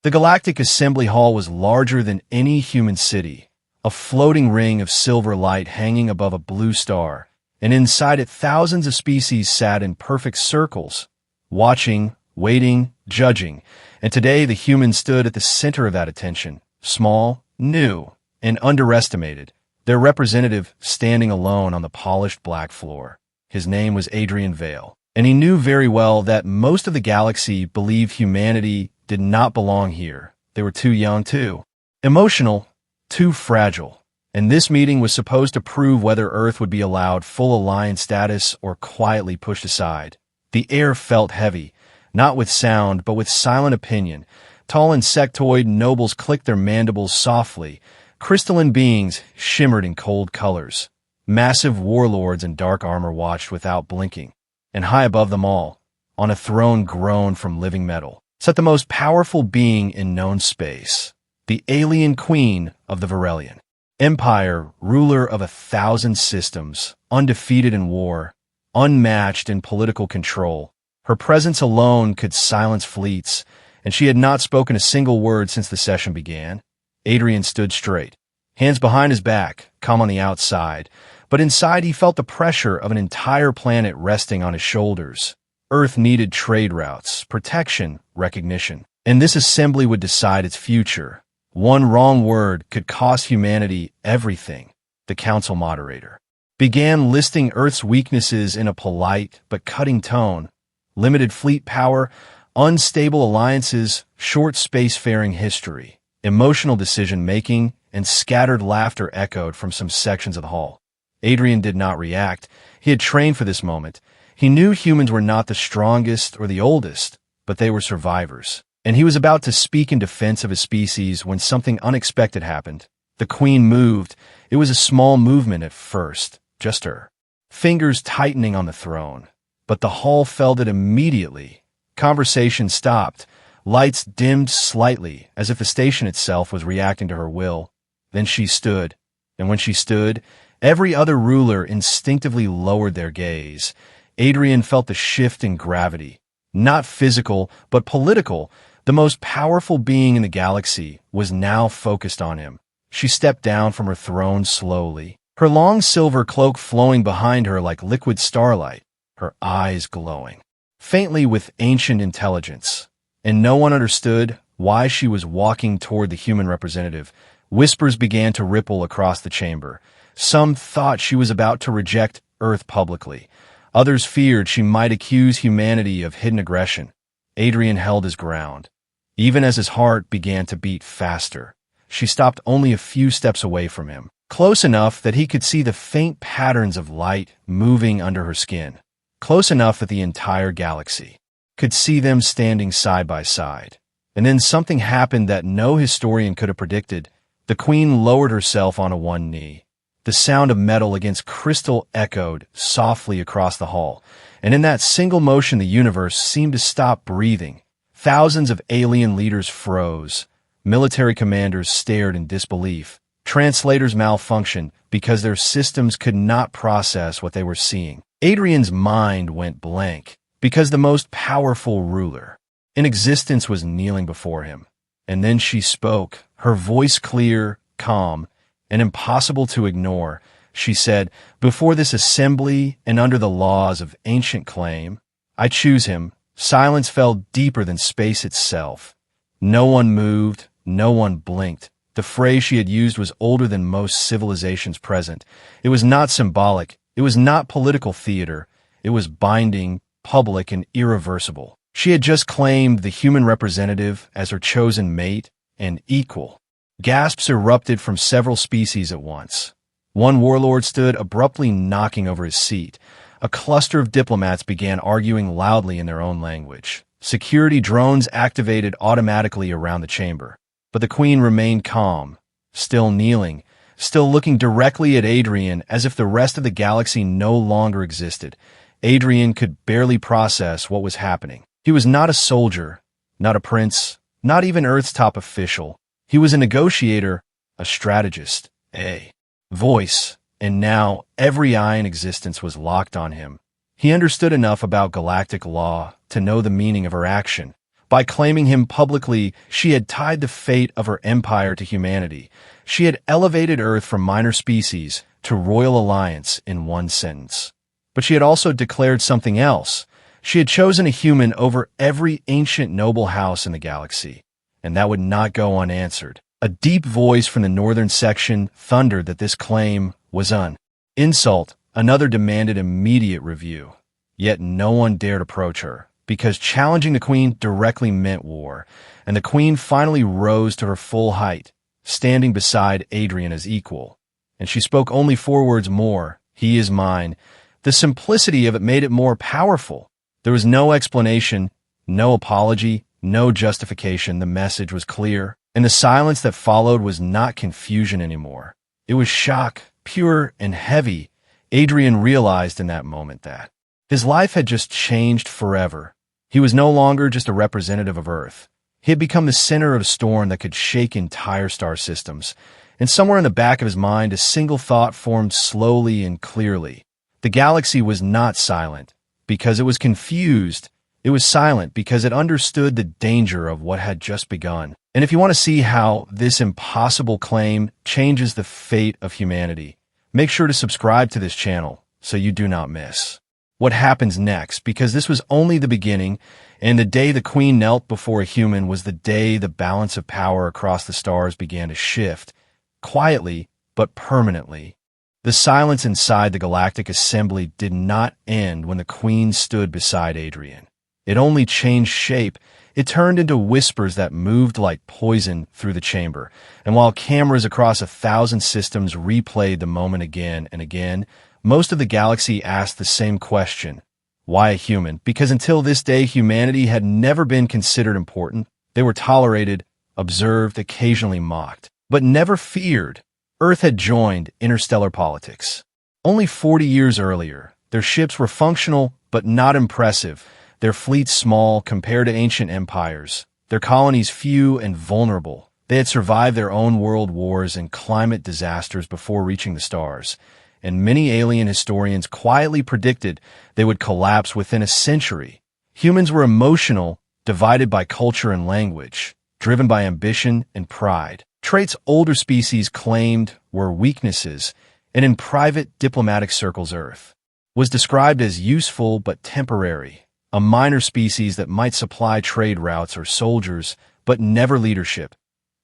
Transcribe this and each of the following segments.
The Galactic Assembly Hall was larger than any human city, a floating ring of silver light hanging above a blue star, and inside it thousands of species sat in perfect circles, watching, waiting, judging, and today the humans stood at the center of that attention, small, new, and underestimated, their representative standing alone on the polished black floor. His name was Adrian Vale, and he knew very well that most of the galaxy believed humanity did not belong here. They were too young, too emotional, too fragile. And this meeting was supposed to prove whether Earth would be allowed full alliance status or quietly pushed aside. The air felt heavy, not with sound, but with silent opinion. Tall insectoid nobles clicked their mandibles softly. Crystalline beings shimmered in cold colors. Massive warlords in dark armor watched without blinking. And high above them all, on a throne grown from living metal, sat the most powerful being in known space, the alien queen of the Varelian Empire, ruler of 1,000 systems, undefeated in war, unmatched in political control. Her presence alone could silence fleets, and she had not spoken a single word since the session began. Adrian stood straight, hands behind his back, calm on the outside, but inside he felt the pressure of an entire planet resting on his shoulders. Earth needed trade routes, protection, recognition, and this assembly would decide its future. One wrong word could cost humanity everything. The council moderator began listing Earth's weaknesses in a polite but cutting tone: limited fleet power, unstable alliances, short spacefaring history. Emotional decision-making and scattered laughter echoed from some sections of the hall. Adrian did not react. He had trained for this moment. He knew humans were not the strongest or the oldest, but they were survivors. And he was about to speak in defense of his species when something unexpected happened. The queen moved. It was a small movement at first, just her fingers tightening on the throne. But the hall felt it immediately. Conversation stopped. Lights dimmed slightly, as if the station itself was reacting to her will. Then she stood. And when she stood, every other ruler instinctively lowered their gaze. Adrian felt the shift in gravity. Not physical, but political. The most powerful being in the galaxy was now focused on him. She stepped down from her throne slowly, her long silver cloak flowing behind her like liquid starlight, her eyes glowing faintly with ancient intelligence. And no one understood why she was walking toward the human representative. Whispers began to ripple across the chamber. Some thought she was about to reject Earth publicly. Others feared she might accuse humanity of hidden aggression. Adrian held his ground. Even as his heart began to beat faster, she stopped only a few steps away from him, close enough that he could see the faint patterns of light moving under her skin, close enough that the entire galaxy could see them standing side by side. And then something happened that no historian could have predicted. The queen lowered herself onto one knee. The sound of metal against crystal echoed softly across the hall, and in that single motion the universe seemed to stop breathing. Thousands of alien leaders froze. Military commanders stared in disbelief. Translators malfunctioned because their systems could not process what they were seeing. Adrian's mind went blank because the most powerful ruler in existence was kneeling before him. And then she spoke, her voice clear, calm, and impossible to ignore. She said, "Before this assembly and under the laws of ancient claim, I choose him." Silence fell deeper than space itself. No one moved, no one blinked. The phrase she had used was older than most civilizations present. It was not symbolic. It was not political theater. It was binding, public, and irreversible. She had just claimed the human representative as her chosen mate and equal. Gasps erupted from several species at once. One warlord stood abruptly knocking over his seat. A cluster of diplomats began arguing loudly in their own language. Security drones activated automatically around the chamber. But the queen remained calm, still kneeling, still looking directly at Adrian as if the rest of the galaxy no longer existed. Adrian could barely process what was happening. He was not a soldier, not a prince, not even Earth's top official. He was a negotiator, a strategist, a voice, and now every eye in existence was locked on him. He understood enough about galactic law to know the meaning of her action. By claiming him publicly, she had tied the fate of her empire to humanity. She had elevated Earth from minor species to royal alliance in one sentence. But she had also declared something else. She had chosen a human over every ancient noble house in the galaxy, and that would not go unanswered. A deep voice from the northern section thundered that this claim was an insult. Another demanded immediate review. Yet no one dared approach her, because challenging the queen directly meant war, and the queen finally rose to her full height, standing beside Adrian as equal. And she spoke only 4 words more: "He is mine." The simplicity of it made it more powerful. There was no explanation, no apology, no justification. The message was clear, and the silence that followed was not confusion anymore. It was shock, pure and heavy. Adrian realized in that moment that his life had just changed forever. He was no longer just a representative of Earth. He had become the center of a storm that could shake entire star systems. And somewhere in the back of his mind, a single thought formed slowly and clearly. The galaxy was not silent because it was confused. It was silent because it understood the danger of what had just begun. And if you want to see how this impossible claim changes the fate of humanity, make sure to subscribe to this channel so you do not miss what happens next, because this was only the beginning, and the day the queen knelt before a human was the day the balance of power across the stars began to shift, quietly but permanently. The silence inside the Galactic Assembly did not end when the queen stood beside Adrian. It only changed shape. It turned into whispers that moved like poison through the chamber, and while cameras across 1,000 systems replayed the moment again and again, most of the galaxy asked the same question: why a human? Because until this day, humanity had never been considered important. They were tolerated, observed, occasionally mocked, but never feared. Earth had joined interstellar politics. Only 40 years earlier, their ships were functional but not impressive, their fleets small compared to ancient empires, their colonies few and vulnerable. They had survived their own world wars and climate disasters before reaching the stars, and many alien historians quietly predicted they would collapse within a century. Humans were emotional, divided by culture and language, driven by ambition and pride. Traits older species claimed were weaknesses, and in private diplomatic circles Earth was described as useful but temporary, a minor species that might supply trade routes or soldiers, but never leadership.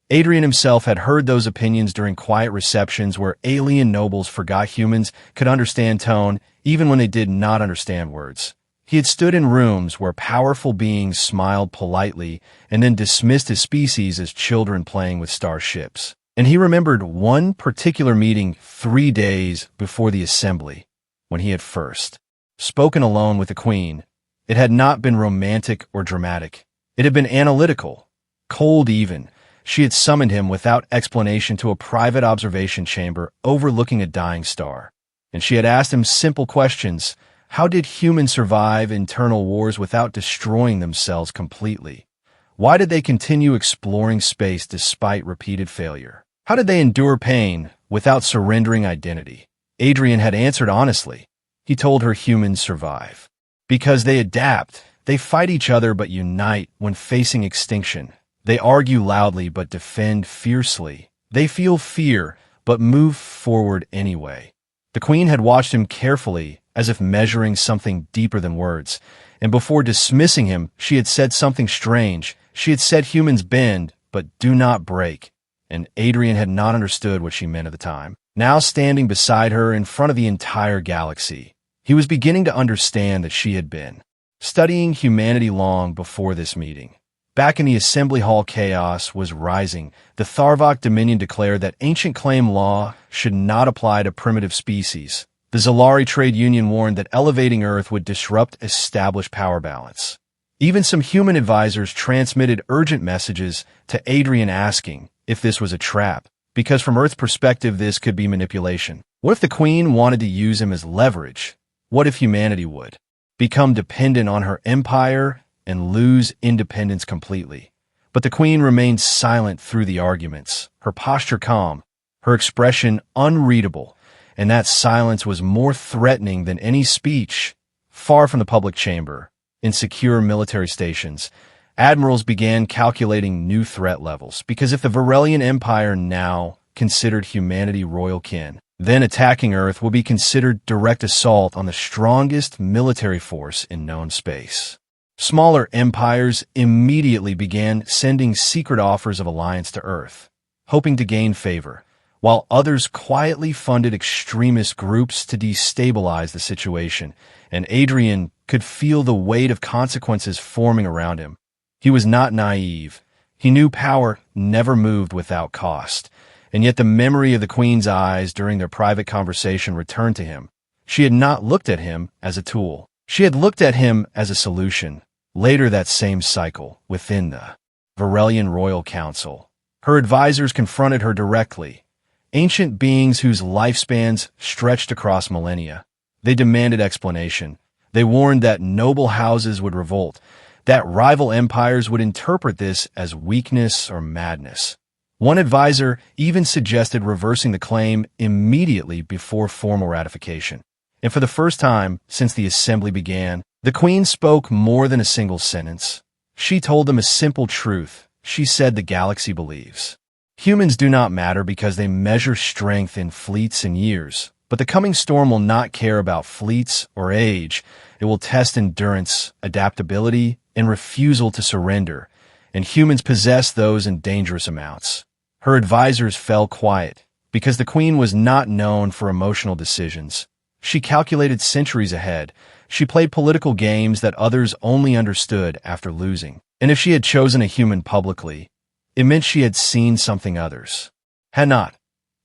Adrian himself had heard those opinions during quiet receptions where alien nobles forgot humans could understand tone even when they did not understand words. He had stood in rooms where powerful beings smiled politely and then dismissed his species as children playing with starships. And he remembered one particular meeting 3 days before the assembly, when he had first spoken alone with the queen. It had not been romantic or dramatic. It had been analytical, cold even. She had summoned him without explanation to a private observation chamber overlooking a dying star. And she had asked him simple questions. How did humans survive internal wars without destroying themselves completely? Why did they continue exploring space despite repeated failure? How did they endure pain without surrendering identity? Adrian had answered honestly. He told her humans survive because they adapt. They fight each other but unite when facing extinction. They argue loudly but defend fiercely. They feel fear but move forward anyway. The queen had watched him carefully, as if measuring something deeper than words, and before dismissing him, she had said something strange. She had said humans bend but do not break, and Adrian had not understood what she meant at the time. Now standing beside her in front of the entire galaxy, he was beginning to understand that she had been studying humanity long before this meeting. Back in the assembly hall, chaos was rising. The Tharvok Dominion declared that ancient claim law should not apply to primitive species. The Zalari Trade Union warned that elevating Earth would disrupt established power balance. Even some human advisors transmitted urgent messages to Adrian asking if this was a trap, because from Earth's perspective this could be manipulation. What if the Queen wanted to use him as leverage? What if humanity would become dependent on her empire and lose independence completely? But the Queen remained silent through the arguments, her posture calm, her expression unreadable, and that silence was more threatening than any speech. Far from the public chamber, in secure military stations, Admirals began calculating new threat levels, because if the Varelian Empire now considered humanity royal kin, then attacking Earth would be considered direct assault on the strongest military force in known space. Smaller empires immediately began sending secret offers of alliance to Earth, hoping to gain favor, while others quietly funded extremist groups to destabilize the situation, and Adrian could feel the weight of consequences forming around him. He was not naive. He knew power never moved without cost, and yet the memory of the Queen's eyes during their private conversation returned to him. She had not looked at him as a tool. She had looked at him as a solution. Later that same cycle, within the Varelian Royal Council, her advisors confronted her directly. Ancient beings whose lifespans stretched across millennia. They demanded explanation. They warned that noble houses would revolt, that rival empires would interpret this as weakness or madness. One advisor even suggested reversing the claim immediately before formal ratification. And for the first time since the assembly began, the Queen spoke more than a single sentence. She told them a simple truth. She said the galaxy believes. Humans do not matter because they measure strength in fleets and years, but the coming storm will not care about fleets or age. It will test endurance, adaptability, and refusal to surrender, and humans possess those in dangerous amounts. Her advisors fell quiet because the Queen was not known for emotional decisions. She calculated centuries ahead. She played political games that others only understood after losing. And if she had chosen a human publicly, it meant she had seen something others had not.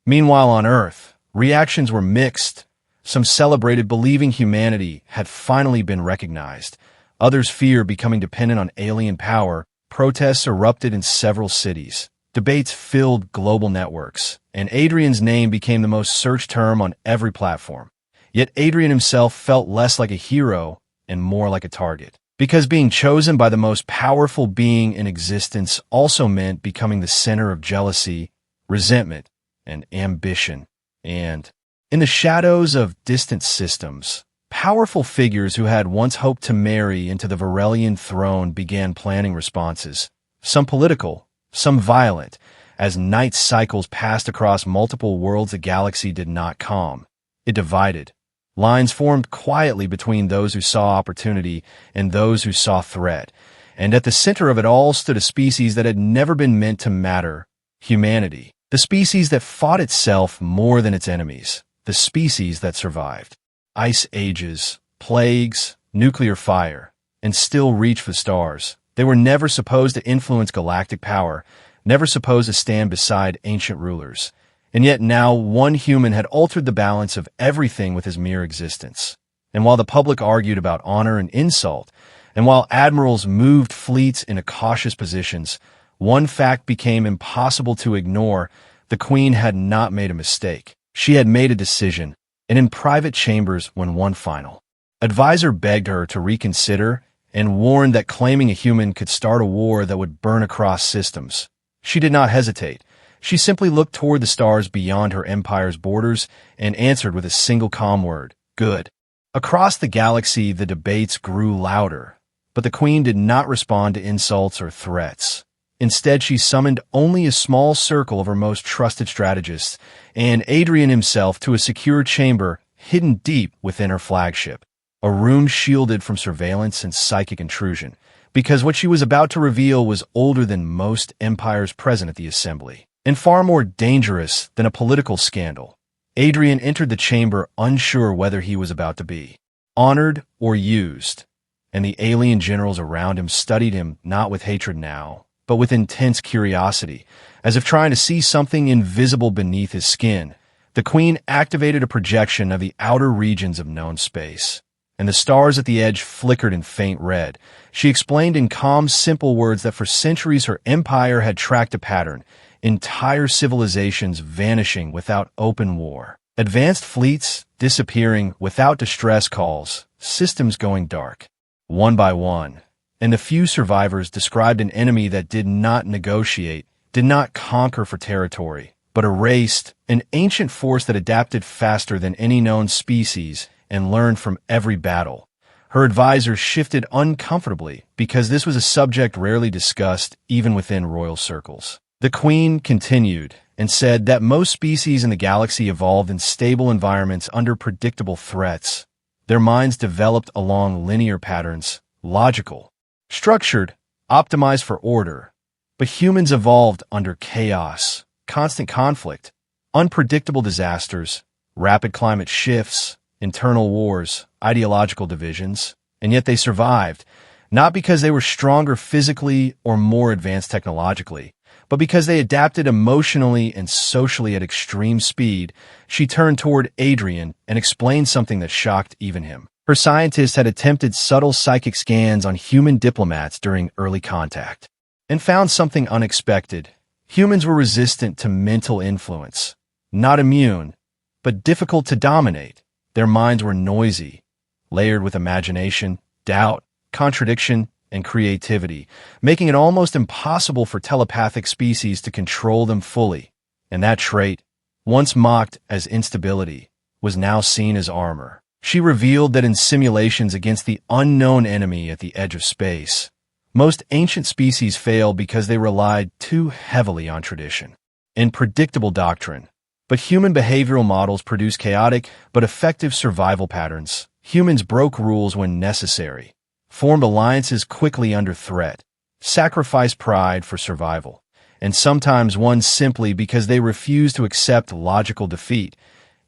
Meanwhile, on Earth, reactions were mixed. Some celebrated believing humanity had finally been recognized. Others feared becoming dependent on alien power. Protests erupted in several cities. Debates filled global networks, and Adrian's name became the most searched term on every platform. Yet Adrian himself felt less like a hero and more like a target, because being chosen by the most powerful being in existence also meant becoming the center of jealousy, resentment, and ambition. And in the shadows of distant systems, powerful figures who had once hoped to marry into the Varelian throne began planning responses, some political, some violent. As night cycles passed across multiple worlds, the galaxy did not calm. It divided. Lines formed quietly between those who saw opportunity and those who saw threat. And at the center of it all stood a species that had never been meant to matter: humanity. The species that fought itself more than its enemies. The species that survived ice ages, plagues, nuclear fire, and still reached for the stars. They were never supposed to influence galactic power, never supposed to stand beside ancient rulers. And yet now one human had altered the balance of everything with his mere existence. And while the public argued about honor and insult, and while admirals moved fleets into cautious positions, one fact became impossible to ignore: the Queen had not made a mistake. She had made a decision, and in private chambers when one final advisor begged her to reconsider and warned that claiming a human could start a war that would burn across systems. She did not hesitate. She simply looked toward the stars beyond her empire's borders and answered with a single calm word: good. Across the galaxy, the debates grew louder, but the Queen did not respond to insults or threats. Instead, she summoned only a small circle of her most trusted strategists and Adrian himself to a secure chamber hidden deep within her flagship, a room shielded from surveillance and psychic intrusion, because what she was about to reveal was older than most empires present at the assembly, and far more dangerous than a political scandal. Adrian entered the chamber unsure whether he was about to be honored or used, and the alien generals around him studied him not with hatred now, but with intense curiosity, as if trying to see something invisible beneath his skin. The Queen activated a projection of the outer regions of known space, and the stars at the edge flickered in faint red. She explained in calm, simple words that for centuries her empire had tracked a pattern: entire civilizations vanishing without open war, advanced fleets disappearing without distress calls, systems going dark, one by one. And the few survivors described an enemy that did not negotiate, did not conquer for territory, but erased, an ancient force that adapted faster than any known species and learned from every battle. Her advisors shifted uncomfortably because this was a subject rarely discussed even within royal circles. The Queen continued and said that most species in the galaxy evolved in stable environments under predictable threats. Their minds developed along linear patterns, logical, structured, optimized for order. But humans evolved under chaos, constant conflict, unpredictable disasters, rapid climate shifts, internal wars, ideological divisions, and yet they survived, not because they were stronger physically or more advanced technologically, but because they adapted emotionally and socially at extreme speed. She turned toward Adrian and explained something that shocked even him. Her scientists had attempted subtle psychic scans on human diplomats during early contact and found something unexpected. Humans were resistant to mental influence, not immune, but difficult to dominate. Their minds were noisy, layered with imagination, doubt, contradiction, and creativity, making it almost impossible for telepathic species to control them fully. And that trait, once mocked as instability, was now seen as armor. She revealed that in simulations against the unknown enemy at the edge of space, most ancient species failed because they relied too heavily on tradition and predictable doctrine. But human behavioral models produce chaotic but effective survival patterns. Humans broke rules when necessary, formed alliances quickly under threat, sacrificed pride for survival, and sometimes won simply because they refused to accept logical defeat.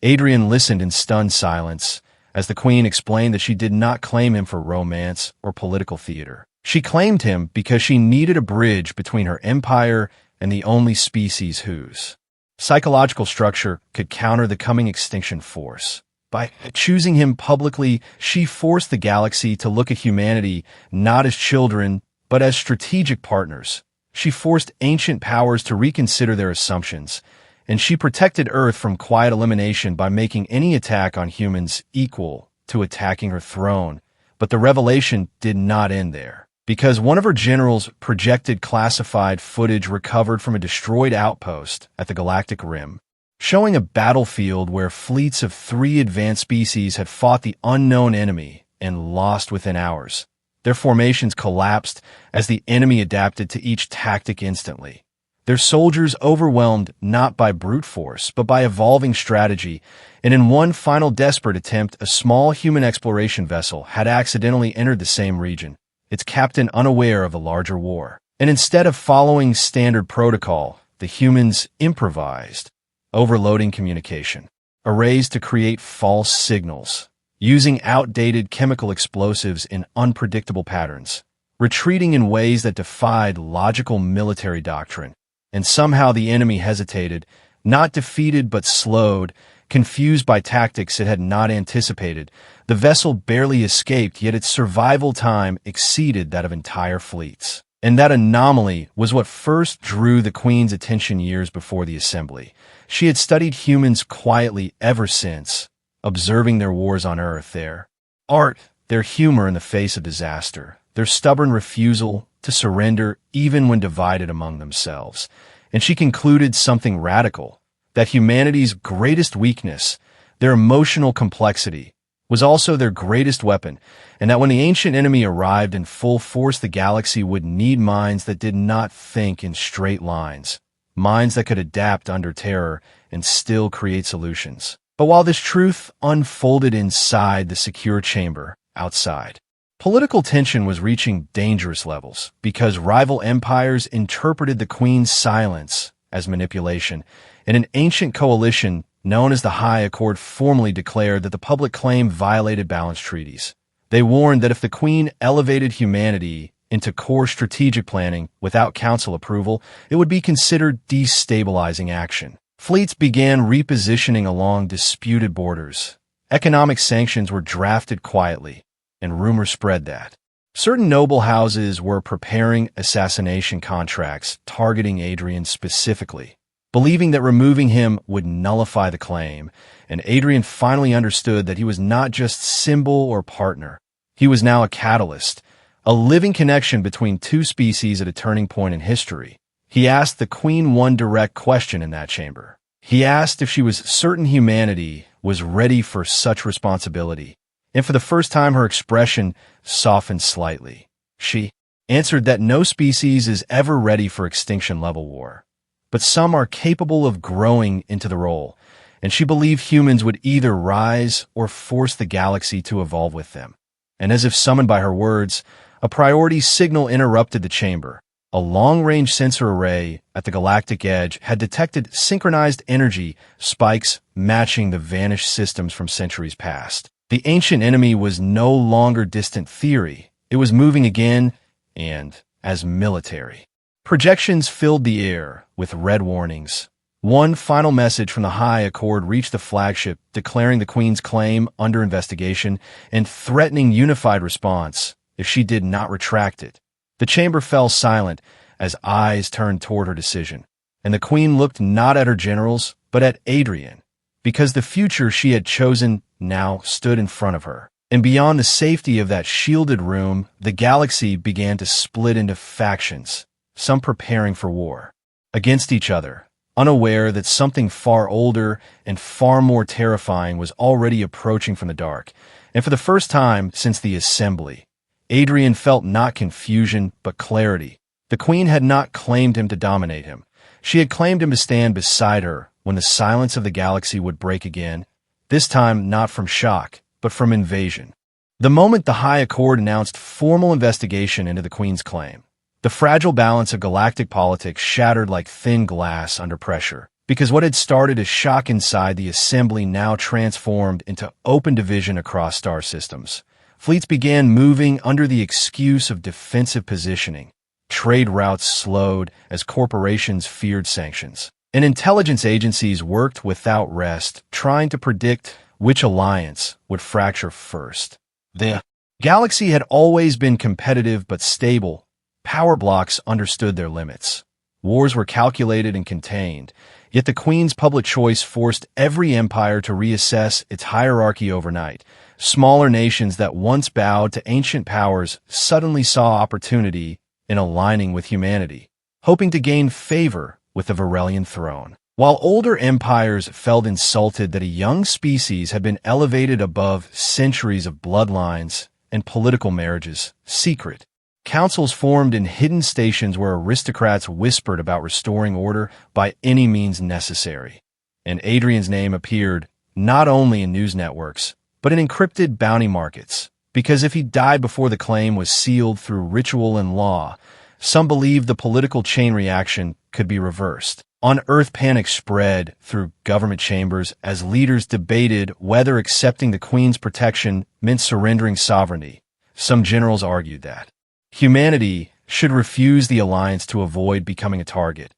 Adrian listened in stunned silence as the Queen explained that she did not claim him for romance or political theater. She claimed him because she needed a bridge between her empire and the only species whose psychological structure could counter the coming extinction force. By choosing him publicly, she forced the galaxy to look at humanity not as children, but as strategic partners. She forced ancient powers to reconsider their assumptions, and she protected Earth from quiet elimination by making any attack on humans equal to attacking her throne. But the revelation did not end there, because one of her generals projected classified footage recovered from a destroyed outpost at the Galactic Rim, showing a battlefield where fleets of 3 advanced species had fought the unknown enemy and lost within hours. Their formations collapsed as the enemy adapted to each tactic instantly. Their soldiers overwhelmed not by brute force, but by evolving strategy, and in one final desperate attempt, a small human exploration vessel had accidentally entered the same region, its captain unaware of the larger war. And instead of following standard protocol, the humans improvised, overloading communication, arrays to create false signals, using outdated chemical explosives in unpredictable patterns, retreating in ways that defied logical military doctrine. And somehow the enemy hesitated, not defeated but slowed, confused by tactics it had not anticipated. The vessel barely escaped, yet its survival time exceeded that of entire fleets. And that anomaly was what first drew the Queen's attention years before the assembly. She had studied humans quietly ever since, observing their wars on Earth, their art, their humor in the face of disaster, their stubborn refusal to surrender even when divided among themselves. And she concluded something radical, that humanity's greatest weakness, their emotional complexity, was also their greatest weapon, and that when the ancient enemy arrived in full force, the galaxy would need minds that did not think in straight lines, minds that could adapt under terror and still create solutions. But while this truth unfolded inside the secure chamber, outside, political tension was reaching dangerous levels because rival empires interpreted the Queen's silence as manipulation, and an ancient coalition known as the High Accord formally declared that the public claim violated balanced treaties. They warned that if the Queen elevated humanity into core strategic planning without council approval, it would be considered destabilizing action. Fleets began repositioning along disputed borders. Economic sanctions were drafted quietly, and rumors spread that certain noble houses were preparing assassination contracts targeting Adrian specifically, believing that removing him would nullify the claim. And Adrian finally understood that he was not just symbol or partner. He was now a catalyst, a living connection between 2 species at a turning point in history. He asked the Queen one direct question in that chamber. He asked if she was certain humanity was ready for such responsibility. and for the first time her expression softened slightly. She answered that no species is ever ready for extinction-level war, but some are capable of growing into the role, and she believed humans would either rise or force the galaxy to evolve with them. And as if summoned by her words, a priority signal interrupted the chamber. A long-range sensor array at the galactic edge had detected synchronized energy spikes matching the vanished systems from centuries past. The ancient enemy was no longer distant theory. It was moving again, and as military. Projections filled the air with red warnings. One final message from the High Accord reached the flagship, declaring the Queen's claim under investigation and threatening unified response if she did not retract it. The chamber fell silent as eyes turned toward her decision, and the Queen looked not at her generals, but at Adrian, because the future she had chosen now stood in front of her. And beyond the safety of that shielded room, the galaxy began to split into factions, some preparing for war against each other, unaware that something far older and far more terrifying was already approaching from the dark. And for the first time since the assembly, Adrian felt not confusion, but clarity. The Queen had not claimed him to dominate him. She had claimed him to stand beside her when the silence of the galaxy would break again, this time not from shock, but from invasion. The moment the High Accord announced formal investigation into the Queen's claim, the fragile balance of galactic politics shattered like thin glass under pressure, because what had started as shock inside the assembly now transformed into open division across star systems. Fleets began moving under the excuse of defensive positioning. Trade routes slowed as corporations feared sanctions, and intelligence agencies worked without rest, trying to predict which alliance would fracture first. The galaxy had always been competitive but stable. Power blocks understood their limits. Wars were calculated and contained, yet the Queen's public choice forced every empire to reassess its hierarchy overnight. Smaller nations that once bowed to ancient powers suddenly saw opportunity in aligning with humanity, hoping to gain favor with the Varelian throne. While older empires felt insulted that a young species had been elevated above centuries of bloodlines and political marriages, secret councils formed in hidden stations where aristocrats whispered about restoring order by any means necessary. And Adrian's name appeared not only in news networks, but in encrypted bounty markets, because if he died before the claim was sealed through ritual and law, some believed the political chain reaction could be reversed. On Earth, panic spread through government chambers as leaders debated whether accepting the Queen's protection meant surrendering sovereignty. Some generals argued that humanity should refuse the alliance to avoid becoming a target.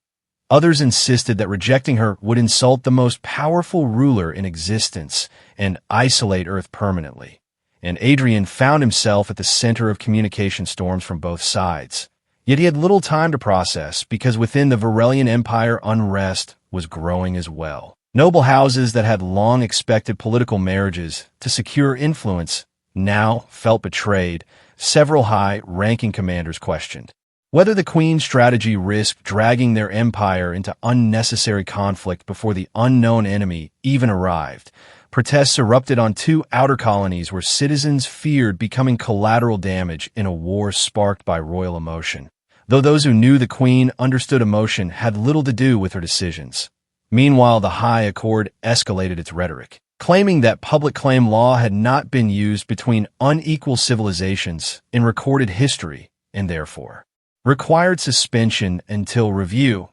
Others insisted that rejecting her would insult the most powerful ruler in existence and isolate Earth permanently. And Adrian found himself at the center of communication storms from both sides. Yet he had little time to process because within the Varelian Empire unrest was growing as well. Noble houses that had long expected political marriages to secure influence now felt betrayed. Several high-ranking commanders questioned whether the Queen's strategy risked dragging their empire into unnecessary conflict before the unknown enemy even arrived. Protests erupted on two outer colonies where citizens feared becoming collateral damage in a war sparked by royal emotion, though those who knew the Queen understood emotion had little to do with her decisions. Meanwhile, the High Accord escalated its rhetoric, claiming that public claim law had not been used between unequal civilizations in recorded history and therefore required suspension until review.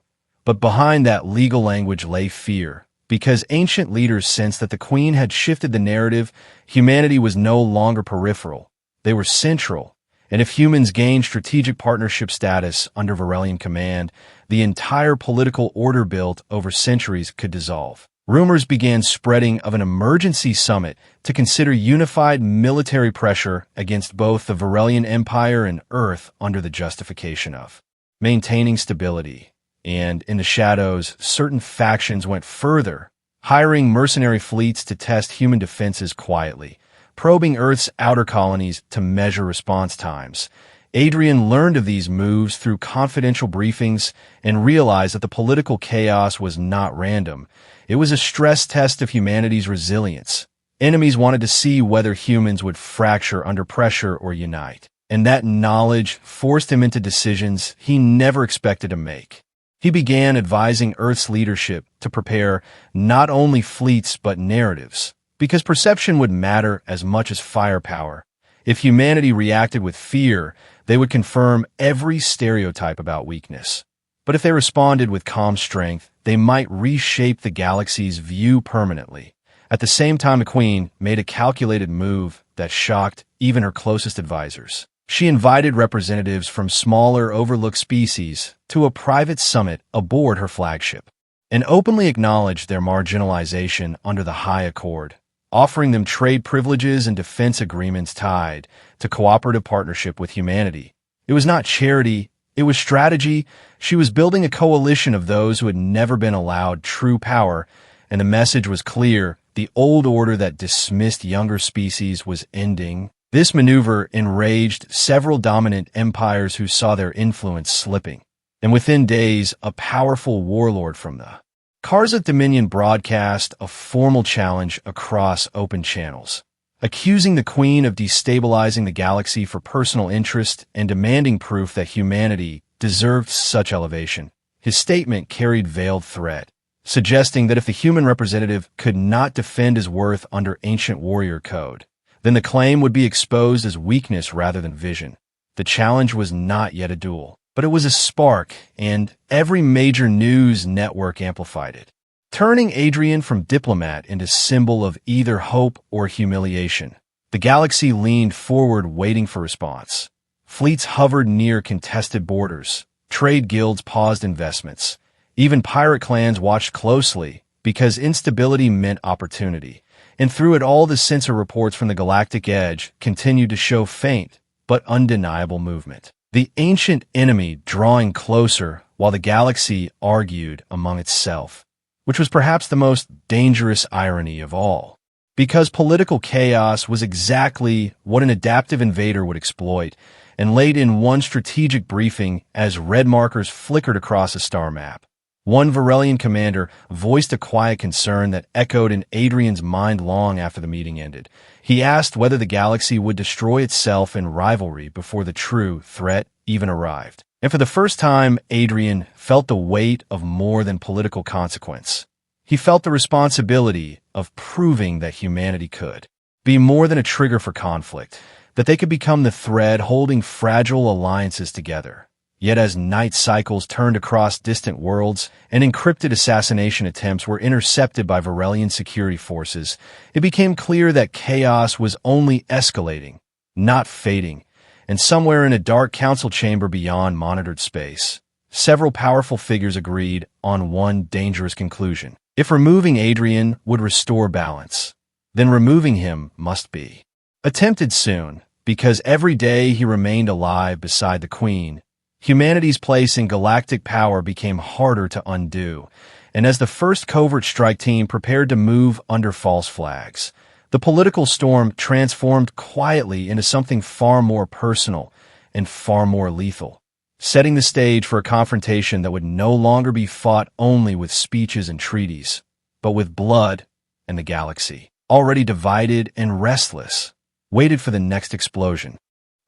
But behind that legal language lay fear, because ancient leaders sensed that the Queen had shifted the narrative. Humanity was no longer peripheral. They were central, and if humans gained strategic partnership status under Varelian command, the entire political order built over centuries could dissolve. Rumors began spreading of an emergency summit to consider unified military pressure against both the Varelian Empire and Earth under the justification of maintaining stability. And in the shadows, certain factions went further, hiring mercenary fleets to test human defenses quietly, probing Earth's outer colonies to measure response times. Adrian learned of these moves through confidential briefings and realized that the political chaos was not random. It was a stress test of humanity's resilience. Enemies wanted to see whether humans would fracture under pressure or unite, and that knowledge forced him into decisions he never expected to make. He began advising Earth's leadership to prepare not only fleets but narratives, because perception would matter as much as firepower. If humanity reacted with fear, they would confirm every stereotype about weakness. But if they responded with calm strength, they might reshape the galaxy's view permanently. At the same time, the Queen made a calculated move that shocked even her closest advisors. She invited representatives from smaller, overlooked species to a private summit aboard her flagship, and openly acknowledged their marginalization under the High Accord, offering them trade privileges and defense agreements tied to cooperative partnership with humanity. It was not charity, it was strategy. She was building a coalition of those who had never been allowed true power, and the message was clear: the old order that dismissed younger species was ending. This maneuver enraged several dominant empires who saw their influence slipping, and within days, a powerful warlord from the Karzath Dominion broadcast a formal challenge across open channels, accusing the Queen of destabilizing the galaxy for personal interest and demanding proof that humanity deserved such elevation. His statement carried veiled threat, suggesting that if the human representative could not defend his worth under ancient warrior code, then the claim would be exposed as weakness rather than vision. The challenge was not yet a duel, but it was a spark, and every major news network amplified it, turning Adrian from diplomat into symbol of either hope or humiliation. The galaxy leaned forward, waiting for response. Fleets hovered near contested borders. Trade guilds paused investments. Even pirate clans watched closely, because instability meant opportunity. And through it all, the sensor reports from the Galactic Edge continued to show faint but undeniable movement. The ancient enemy drawing closer while the galaxy argued among itself, which was perhaps the most dangerous irony of all, because political chaos was exactly what an adaptive invader would exploit. And late in one strategic briefing, as red markers flickered across a star map, one Varelian commander voiced a quiet concern that echoed in Adrian's mind long after the meeting ended. He asked whether the galaxy would destroy itself in rivalry before the true threat even arrived. And for the first time, Adrian felt the weight of more than political consequence. He felt the responsibility of proving that humanity could be more than a trigger for conflict, that they could become the thread holding fragile alliances together. Yet as night cycles turned across distant worlds and encrypted assassination attempts were intercepted by Varelian security forces, it became clear that chaos was only escalating, not fading. And somewhere in a dark council chamber beyond monitored space, several powerful figures agreed on one dangerous conclusion. If removing Adrian would restore balance, then removing him must be attempted soon, because every day he remained alive beside the Queen, humanity's place in galactic power became harder to undo. And as the first covert strike team prepared to move under false flags, the political storm transformed quietly into something far more personal and far more lethal, setting the stage for a confrontation that would no longer be fought only with speeches and treaties, but with blood. And the galaxy, already divided and restless, waited for the next explosion.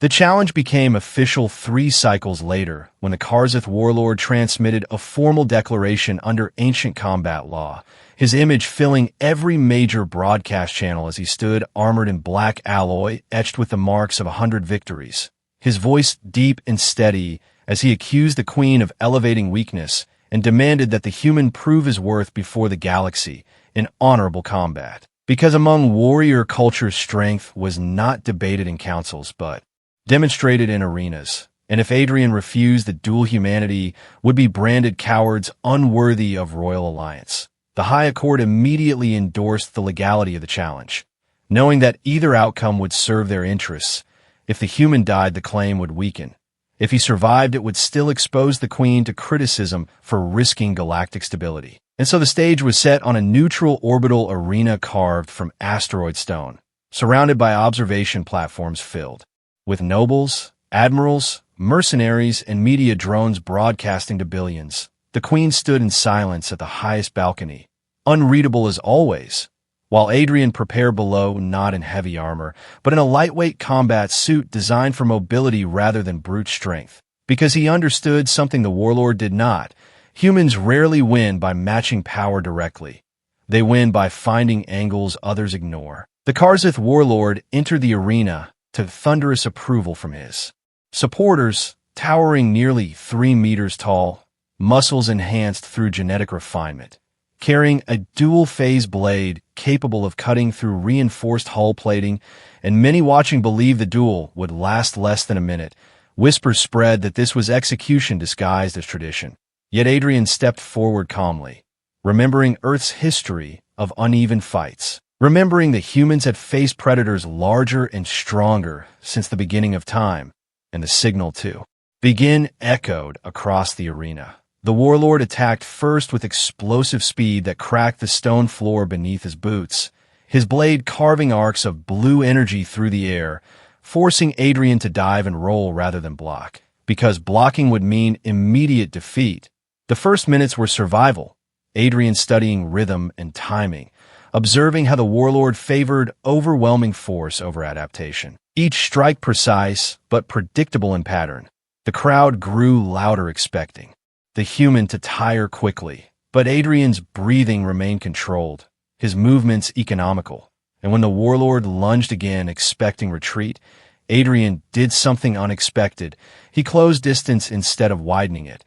The challenge became official 3 cycles later, when the Karzath warlord transmitted a formal declaration under ancient combat law, his image filling every major broadcast channel as he stood armored in black alloy etched with the marks of 100 victories. His voice deep and steady as he accused the Queen of elevating weakness and demanded that the human prove his worth before the galaxy in honorable combat. Because among warrior culture, strength was not debated in councils but demonstrated in arenas, and if Adrian refused, the dual humanity would be branded cowards unworthy of royal alliance. The High Accord immediately endorsed the legality of the challenge, knowing that either outcome would serve their interests. If the human died, the claim would weaken. If he survived, it would still expose the Queen to criticism for risking galactic stability. And so the stage was set on a neutral orbital arena carved from asteroid stone, surrounded by observation platforms filled with nobles, admirals, mercenaries, and media drones broadcasting to billions. The Queen stood in silence at the highest balcony, unreadable as always, while Adrian prepared below, not in heavy armor, but in a lightweight combat suit designed for mobility rather than brute strength. Because he understood something the warlord did not. Humans rarely win by matching power directly. They win by finding angles others ignore. The Karzith warlord entered the arena to thunderous approval from his supporters, towering nearly 3 meters tall, muscles enhanced through genetic refinement, carrying a dual-phase blade capable of cutting through reinforced hull plating, and many watching believed the duel would last less than a minute. Whispers spread that this was execution disguised as tradition. Yet Adrian stepped forward calmly, remembering Earth's history of uneven fights, remembering that humans had faced predators larger and stronger since the beginning of time, and the signal to begin echoed across the arena. The warlord attacked first with explosive speed that cracked the stone floor beneath his boots, his blade carving arcs of blue energy through the air, forcing Adrian to dive and roll rather than block, because blocking would mean immediate defeat. The first minutes were survival, Adrian studying rhythm and timing, observing how the warlord favored overwhelming force over adaptation. Each strike precise, but predictable in pattern. The crowd grew louder, expecting the human to tire quickly, but Adrian's breathing remained controlled, his movements economical. And when the warlord lunged again, expecting retreat, Adrian did something unexpected. He closed distance instead of widening it,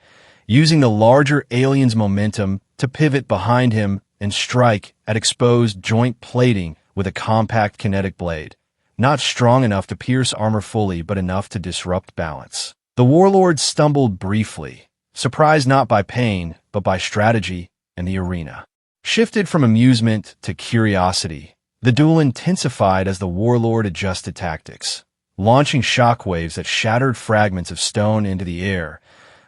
using the larger alien's momentum to pivot behind him and strike at exposed joint plating with a compact kinetic blade, not strong enough to pierce armor fully, but enough to disrupt balance. The warlord stumbled briefly, surprised not by pain, but by strategy, and the arena shifted from amusement to curiosity. The duel intensified as the warlord adjusted tactics, launching shockwaves that shattered fragments of stone into the air,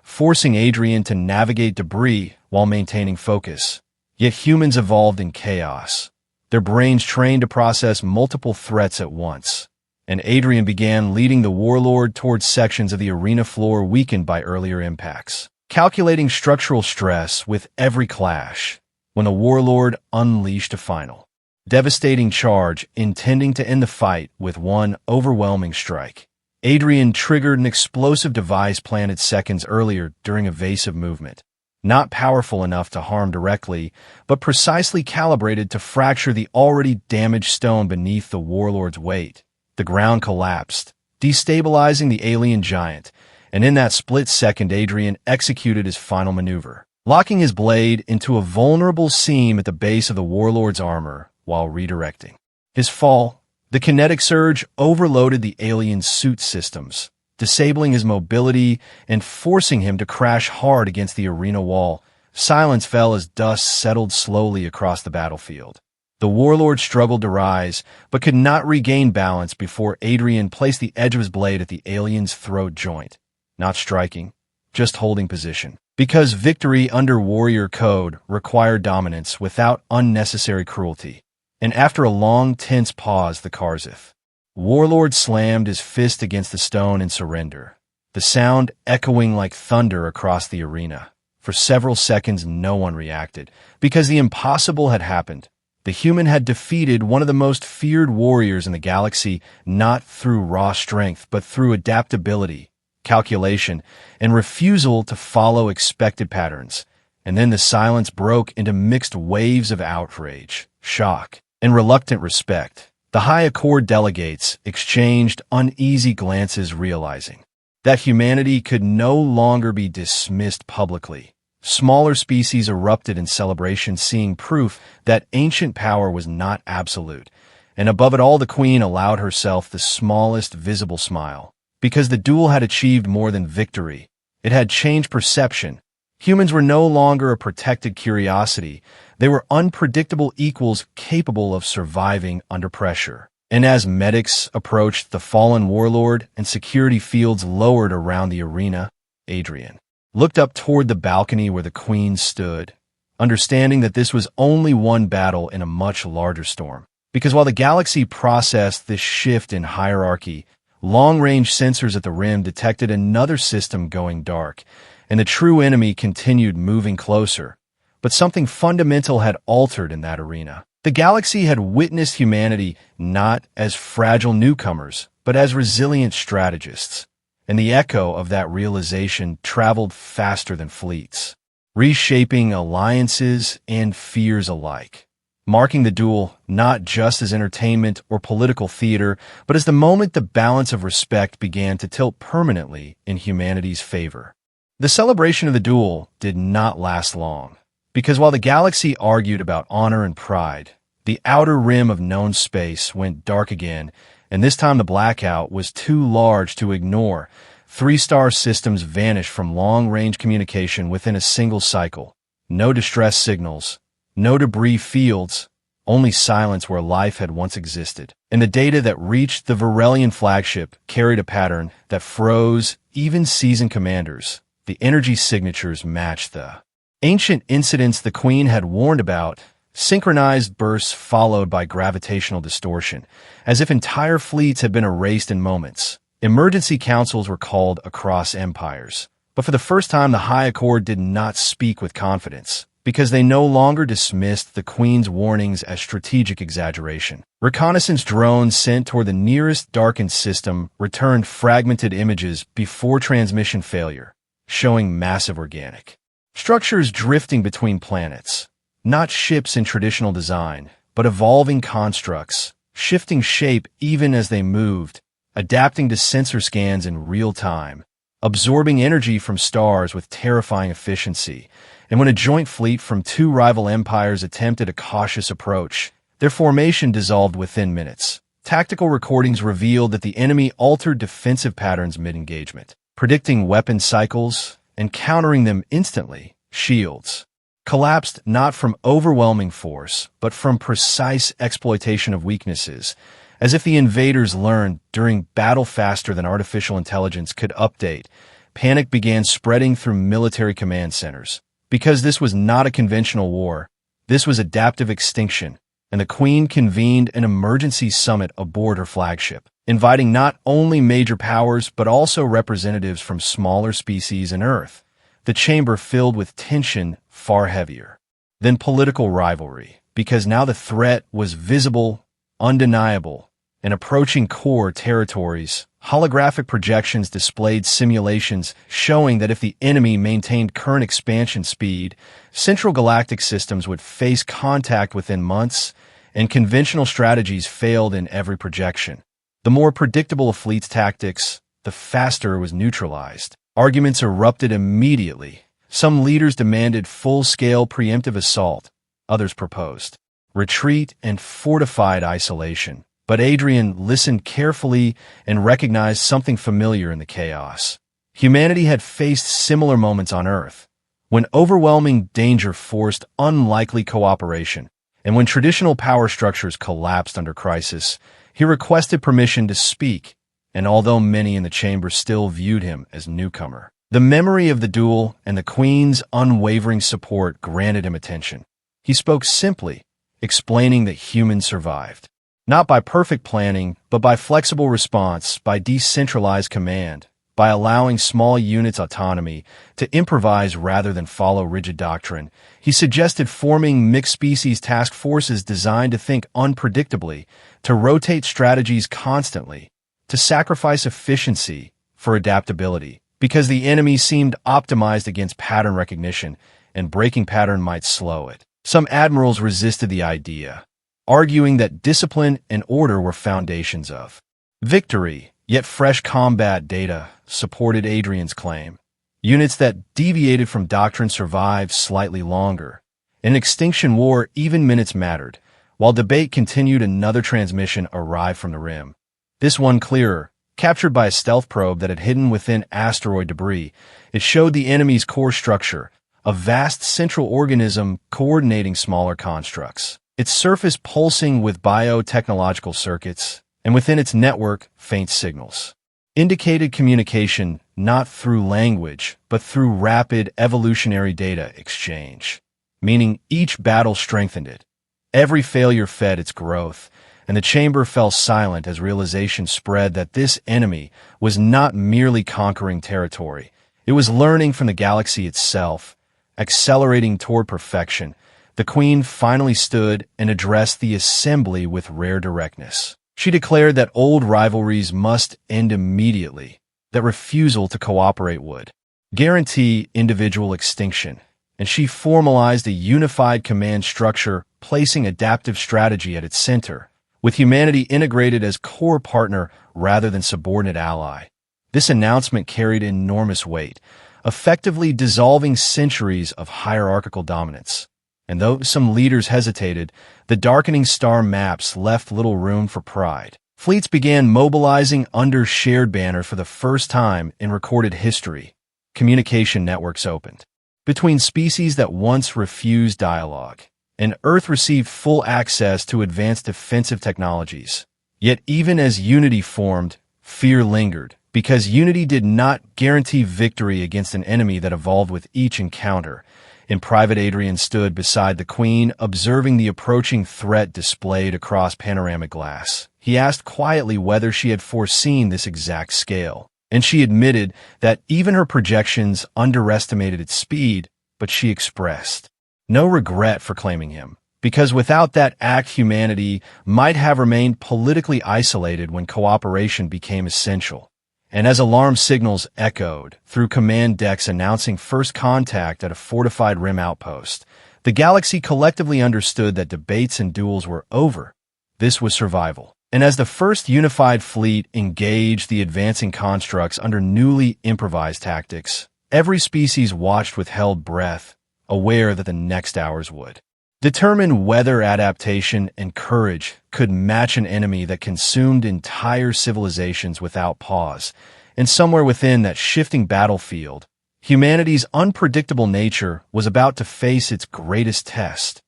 forcing Adrian to navigate debris while maintaining focus. Yet humans evolved in chaos, their brains trained to process multiple threats at once, and Adrian began leading the warlord towards sections of the arena floor weakened by earlier impacts, calculating structural stress with every clash, when the warlord unleashed a final devastating charge, intending to end the fight with one overwhelming strike. Adrian triggered an explosive device planted seconds earlier during evasive movement, not powerful enough to harm directly, but precisely calibrated to fracture the already damaged stone beneath the warlord's weight. The ground collapsed, destabilizing the alien giant, and in that split second Adrian executed his final maneuver, locking his blade into a vulnerable seam at the base of the warlord's armor while redirecting his fall. The kinetic surge overloaded the alien's suit systems, disabling his mobility and forcing him to crash hard against the arena wall. Silence fell as dust settled slowly across the battlefield. The warlord struggled to rise, but could not regain balance before Adrian placed the edge of his blade at the alien's throat joint, not striking, just holding position. Because victory under warrior code required dominance without unnecessary cruelty. And after a long, tense pause, the Karzith warlord slammed his fist against the stone in surrender, the sound echoing like thunder across the arena. For several seconds, no one reacted, because the impossible had happened. The human had defeated one of the most feared warriors in the galaxy, not through raw strength, but through adaptability, calculation, and refusal to follow expected patterns. And then the silence broke into mixed waves of outrage, shock, and reluctant respect. The High Accord delegates exchanged uneasy glances, realizing that humanity could no longer be dismissed publicly. Smaller species erupted in celebration, seeing proof that ancient power was not absolute. And above it all, the Queen allowed herself the smallest visible smile. Because the duel had achieved more than victory. It had changed perception. Humans were no longer a protected curiosity. They were unpredictable equals capable of surviving under pressure. And as medics approached the fallen warlord and security fields lowered around the arena, Adrian looked up toward the balcony where the Queen stood, understanding that this was only one battle in a much larger storm. Because while the galaxy processed this shift in hierarchy, long-range sensors at the rim detected another system going dark, and the true enemy continued moving closer. But something fundamental had altered in that arena. The galaxy had witnessed humanity not as fragile newcomers, but as resilient strategists, and the echo of that realization traveled faster than fleets, reshaping alliances and fears alike, marking the duel not just as entertainment or political theater, but as the moment the balance of respect began to tilt permanently in humanity's favor. The celebration of the duel did not last long, because while the galaxy argued about honor and pride, the outer rim of known space went dark again, and this time the blackout was too large to ignore. 3-star systems vanished from long-range communication within a single cycle. No distress signals, no debris fields, only silence where life had once existed. And the data that reached the Varelian flagship carried a pattern that froze even seasoned commanders. The energy signatures matched the ancient incidents the Queen had warned about, synchronized bursts followed by gravitational distortion, as if entire fleets had been erased in moments. Emergency councils were called across empires. But for the first time, the High Accord did not speak with confidence, because they no longer dismissed the Queen's warnings as strategic exaggeration. Reconnaissance drones sent toward the nearest darkened system returned fragmented images before transmission failure, showing massive organic structures drifting between planets. Not ships in traditional design, but evolving constructs, shifting shape even as they moved, adapting to sensor scans in real time, absorbing energy from stars with terrifying efficiency. And when a joint fleet from 2 rival empires attempted a cautious approach, their formation dissolved within minutes. Tactical recordings revealed that the enemy altered defensive patterns mid-engagement, predicting weapon cycles and countering them instantly. Shields collapsed not from overwhelming force, but from precise exploitation of weaknesses, as if the invaders learned during battle faster than artificial intelligence could update. Panic began spreading through military command centers. Because this was not a conventional war, this was adaptive extinction, and the Queen convened an emergency summit aboard her flagship, inviting not only major powers but also representatives from smaller species and Earth. The chamber filled with tension far heavier than political rivalry, because now the threat was visible, undeniable, and approaching core territories. Holographic projections displayed simulations showing that if the enemy maintained current expansion speed, central galactic systems would face contact within months, and conventional strategies failed in every projection. The more predictable a fleet's tactics, the faster it was neutralized. Arguments erupted immediately. Some leaders demanded full-scale preemptive assault. Others proposed retreat and fortified isolation. But Adrian listened carefully and recognized something familiar in the chaos. Humanity had faced similar moments on Earth, when overwhelming danger forced unlikely cooperation, and when traditional power structures collapsed under crisis. He requested permission to speak, and although many in the chamber still viewed him as newcomer, the memory of the duel and the Queen's unwavering support granted him attention. He spoke simply, explaining that humans survived. Not by perfect planning, but by flexible response, by decentralized command, by allowing small units autonomy to improvise rather than follow rigid doctrine. He suggested forming mixed-species task forces designed to think unpredictably, to rotate strategies constantly, to sacrifice efficiency for adaptability, because the enemy seemed optimized against pattern recognition, and breaking pattern might slow it. Some admirals resisted the idea, arguing that discipline and order were foundations of victory, yet fresh combat data supported Adrian's claim. Units that deviated from doctrine survived slightly longer. In Extinction War, even minutes mattered. While debate continued, another transmission arrived from the rim. This one clearer, captured by a stealth probe that had hidden within asteroid debris. It showed the enemy's core structure, a vast central organism coordinating smaller constructs. Its surface pulsing with biotechnological circuits, and within its network, faint signals indicated communication not through language, but through rapid evolutionary data exchange, meaning each battle strengthened it. Every failure fed its growth, and the chamber fell silent as realization spread that this enemy was not merely conquering territory. It was learning from the galaxy itself, accelerating toward perfection. the Queen finally stood and addressed the assembly with rare directness. She declared that old rivalries must end immediately, that refusal to cooperate would guarantee individual extinction, and she formalized a unified command structure, placing adaptive strategy at its center, with humanity integrated as core partner rather than subordinate ally. This announcement carried enormous weight, effectively dissolving centuries of hierarchical dominance. And though some leaders hesitated, the darkening star maps left little room for pride. Fleets began mobilizing under shared banner for the first time in recorded history. Communication networks opened between species that once refused dialogue, and Earth received full access to advanced defensive technologies. Yet even as unity formed, fear lingered, because unity did not guarantee victory against an enemy that evolved with each encounter. And Private Adrian stood beside the Queen, observing the approaching threat displayed across panoramic glass. He asked quietly whether she had foreseen this exact scale, and she admitted that even her projections underestimated its speed, but she expressed no regret for claiming him, because without that act humanity might have remained politically isolated when cooperation became essential. And as alarm signals echoed through command decks announcing first contact at a fortified rim outpost, the galaxy collectively understood that debates and duels were over. This was survival. And as the first unified fleet engaged the advancing constructs under newly improvised tactics, every species watched with held breath, aware that the next hours would determine whether adaptation and courage could match an enemy that consumed entire civilizations without pause. And somewhere within that shifting battlefield, humanity's unpredictable nature was about to face its greatest test,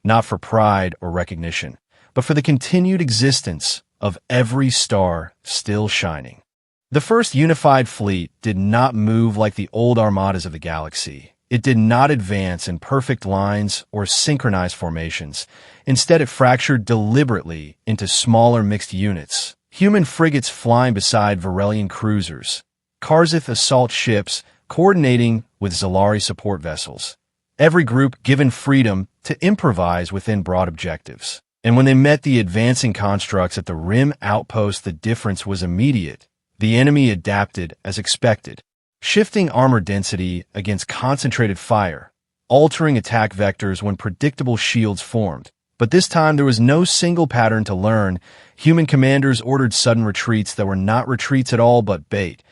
not for pride or recognition, but for the continued existence of every star still shining. The first unified fleet did not move like the old armadas of the galaxy. It did not advance in perfect lines or synchronized formations. Instead, it fractured deliberately into smaller mixed units. Human frigates flying beside Varelian cruisers, Karzith assault ships coordinating with Zalari support vessels. Every group given freedom to improvise within broad objectives. And when they met the advancing constructs at the rim outpost, the difference was immediate. The enemy adapted as expected, shifting armor density against concentrated fire, altering attack vectors when predictable shields formed. But this time there was no single pattern to learn. Human commanders ordered sudden retreats that were not retreats at all but bait,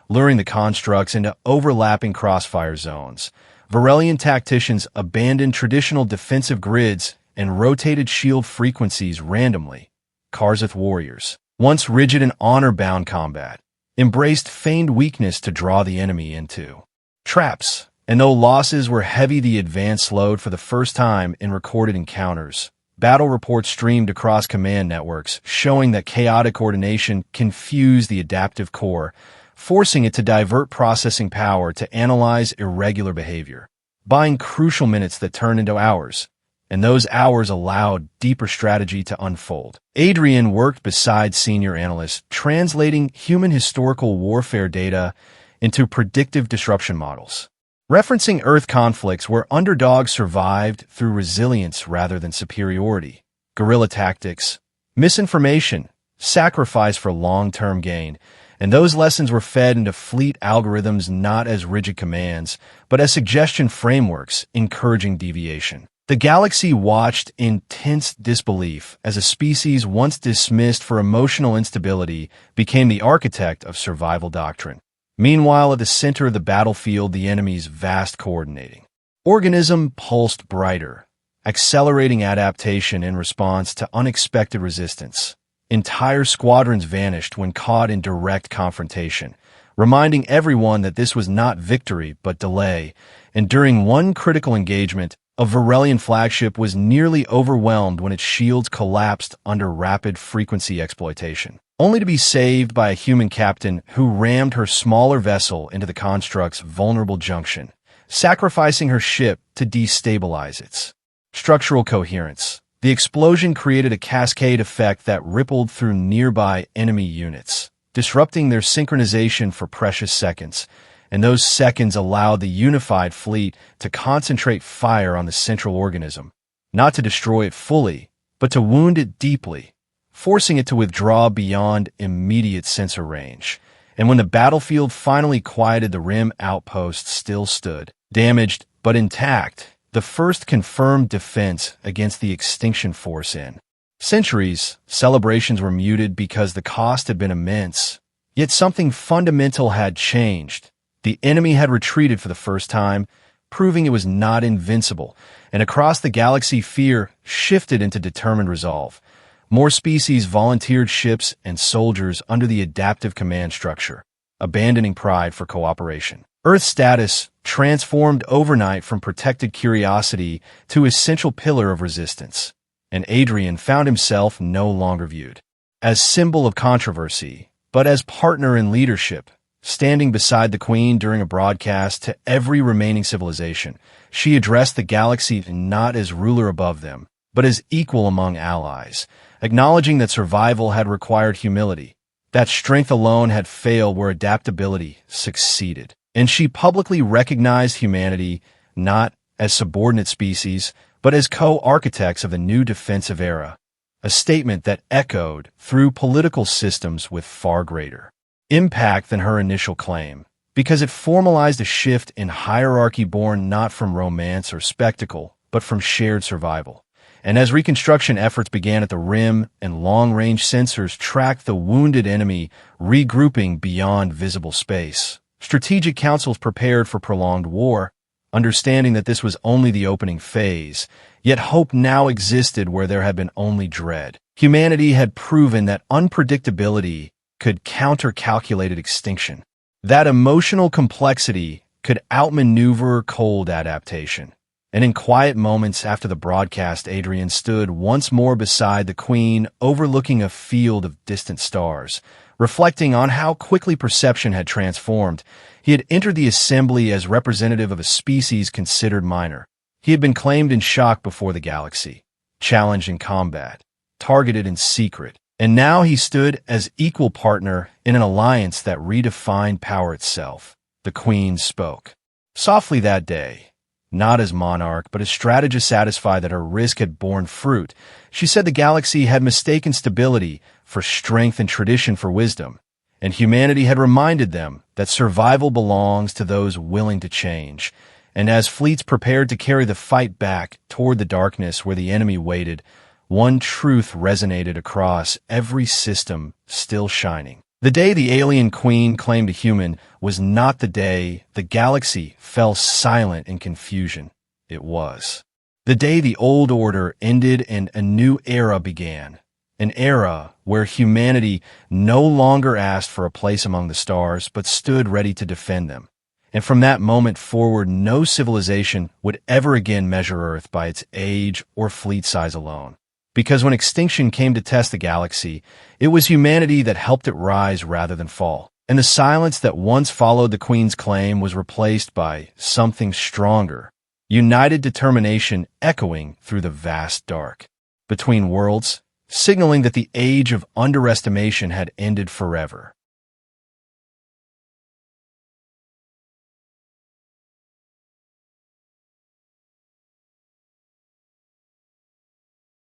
luring the constructs into overlapping crossfire zones. Varelian tacticians abandoned traditional defensive grids and rotated shield frequencies randomly. Karzith warriors, once rigid in honor-bound combat, embraced feigned weakness to draw the enemy into traps. And though losses were heavy, the advance slowed for the first time in recorded encounters. Battle reports streamed across command networks, showing that chaotic coordination confused the adaptive core, forcing it to divert processing power to analyze irregular behavior, buying crucial minutes that turned into hours. And those hours allowed deeper strategy to unfold. Adrian worked beside senior analysts, translating human historical warfare data into predictive disruption models, referencing Earth conflicts where underdogs survived through resilience rather than superiority, guerrilla tactics, misinformation, sacrifice for long-term gain. And those lessons were fed into fleet algorithms not as rigid commands, but as suggestion frameworks encouraging deviation. The galaxy watched in tense disbelief as a species once dismissed for emotional instability became the architect of survival doctrine. Meanwhile, at the center of the battlefield, the enemy's vast coordinating organism pulsed brighter, accelerating adaptation in response to unexpected resistance. Entire squadrons vanished when caught in direct confrontation, reminding everyone that this was not victory but delay. And during one critical engagement, a Varelian flagship was nearly overwhelmed when its shields collapsed under rapid frequency exploitation, only to be saved by a human captain who rammed her smaller vessel into the construct's vulnerable junction, sacrificing her ship to destabilize its structural coherence. The explosion created a cascade effect that rippled through nearby enemy units, disrupting their synchronization for precious seconds. And those seconds allowed the unified fleet to concentrate fire on the central organism, not to destroy it fully, but to wound it deeply, forcing it to withdraw beyond immediate sensor range. And when the battlefield finally quieted, the Rim outpost still stood, damaged but intact, the first confirmed defense against the extinction force in centuries. Celebrations were muted because the cost had been immense. Yet something fundamental had changed. The enemy had retreated for the first time, proving it was not invincible, and across the galaxy fear shifted into determined resolve. More species volunteered ships and soldiers under the adaptive command structure, abandoning pride for cooperation. Earth's status transformed overnight from protected curiosity to essential pillar of resistance, and Adrian found himself no longer viewed as symbol of controversy, but as partner in leadership. Standing beside the Queen during a broadcast to every remaining civilization, she addressed the galaxy not as ruler above them, but as equal among allies, acknowledging that survival had required humility, that strength alone had failed where adaptability succeeded. And she publicly recognized humanity not as subordinate species, but as co-architects of the new defensive era, a statement that echoed through political systems with far greater impact than her initial claim, because it formalized a shift in hierarchy born not from romance or spectacle, but from shared survival. And as reconstruction efforts began at the Rim and long-range sensors tracked the wounded enemy regrouping beyond visible space, strategic councils prepared for prolonged war, understanding that this was only the opening phase, yet hope now existed where there had been only dread. Humanity had proven that unpredictability could counter calculated extinction, that emotional complexity could outmaneuver cold adaptation. And in quiet moments after the broadcast, Adrian stood once more beside the Queen, overlooking a field of distant stars, reflecting on how quickly perception had transformed. He had entered the assembly as representative of a species considered minor. He had been claimed in shock before the galaxy, challenged in combat, targeted in secret, and now he stood as equal partner in an alliance that redefined power itself. The Queen spoke softly that day, not as monarch, but as strategist satisfied that her risk had borne fruit. She said the galaxy had mistaken stability for strength and tradition for wisdom, and humanity had reminded them that survival belongs to those willing to change. And as fleets prepared to carry the fight back toward the darkness where the enemy waited, one truth resonated across every system still shining. The day the alien Queen claimed a human was not the day the galaxy fell silent in confusion. It was the day the old order ended and a new era began. An era where humanity no longer asked for a place among the stars, but stood ready to defend them. And from that moment forward, no civilization would ever again measure Earth by its age or fleet size alone. Because when extinction came to test the galaxy, it was humanity that helped it rise rather than fall. And the silence that once followed the Queen's claim was replaced by something stronger, united determination echoing through the vast dark between worlds, signaling that the age of underestimation had ended forever.